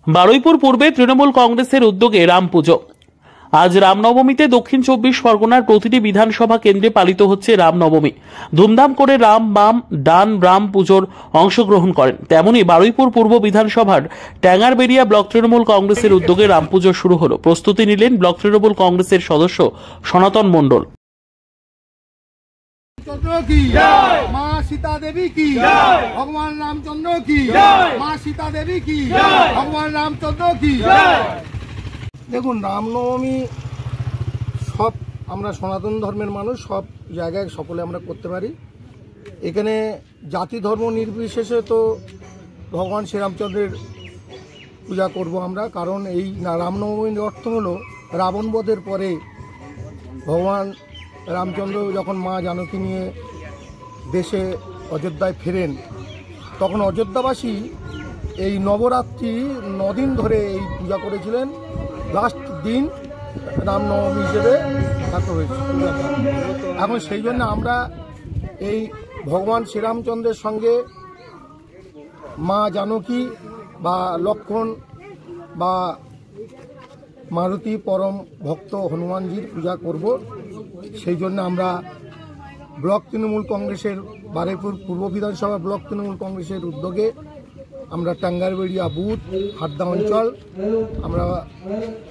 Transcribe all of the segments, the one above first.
বারুইপুর পূর্বে তৃণমূল কংগ্রেসের উদ্যোগে রাম পুজো। আজ রামনবমীতে দক্ষিণ 24 পরগনার প্রতিটি বিধানসভা কেন্দ্রে পালিত হচ্ছে রামনবমী। ধুমধাম করে রাম বাম ডান রাম পুজোর অংশগ্রহণ করেন। তেমনি বারুইপুর পূর্ব বিধানসভার ট্যাঙ্গারবেড়িয়া ব্লক তৃণমূল কংগ্রেসের উদ্যোগে রাম পুজো শুরু হলো। প্রস্তুতি নিলেন ব্লক তৃণমূল কংগ্রেসের সদস্য সনাতন মণ্ডল। মা সীতা দেবী কি, ভগবান রামচন্দ্র কি, মা সীতা দেবী কি, ভগবান রামচন্দ্র কি। দেখুন, রামনবমী সব আমরা সনাতন ধর্মের মানুষ, সব জায়গায় সকলে আমরা করতে পারি। এখানে জাতি ধর্ম নির্বিশেষে তো ভগবান শ্রীরামচন্দ্রের পূজা করব আমরা, কারণ এই রামনবমীর অর্থ হলো রাবণ বধের পরে ভগবান রামচন্দ্র যখন মা জানকী নিয়ে দেশে অযোধ্যায় ফেরেন, তখন অযোধ্যাবাসী এই নবরাত্রি 9 দিন ধরে এই পূজা করেছিলেন। লাস্ট দিন রামনবমী হিসেবে খ্যাত হয়েছে। এখন সেই জন্য আমরা এই ভগবান শ্রীরামচন্দ্রের সঙ্গে মা জানকী বা লক্ষ্মণ বা মারুতি পরম ভক্ত হনুমানজির পূজা করব। সেই জন্য আমরা ব্লক তৃণমূল কংগ্রেসের বারুইপুর পূর্ব বিধানসভা ব্লক তৃণমূল কংগ্রেসের উদ্যোগে আমরা টাঙ্গারবেড়িয়া বুথ হাড্ডা অঞ্চল আমরা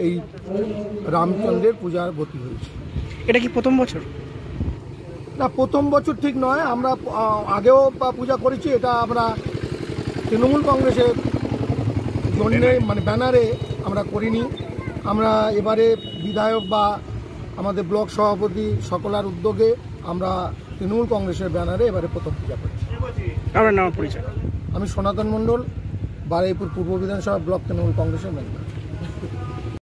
এই রামচন্দ্রের পূজার ব্রতী হয়েছি। এটা কি প্রথম বছর? না, প্রথম বছর ঠিক নয়, আমরা আগেও পূজা করেছি। এটা আমরা তৃণমূল কংগ্রেসের জন্যে মানে ব্যানারে আমরা করিনি। আমরা এবারে বিধায়ক বা আমাদের ব্লক সভাপতি সকলার উদ্যোগে আমরা তৃণমূল কংগ্রেসের ব্যানারে এবারে প্রথম পূজা করছি। আমার নাম পরিচয়? আমি সনাতন মণ্ডল, বারুইপুর পূর্ব বিধানসভা ব্লক তৃণমূল কংগ্রেসের মেম্বার।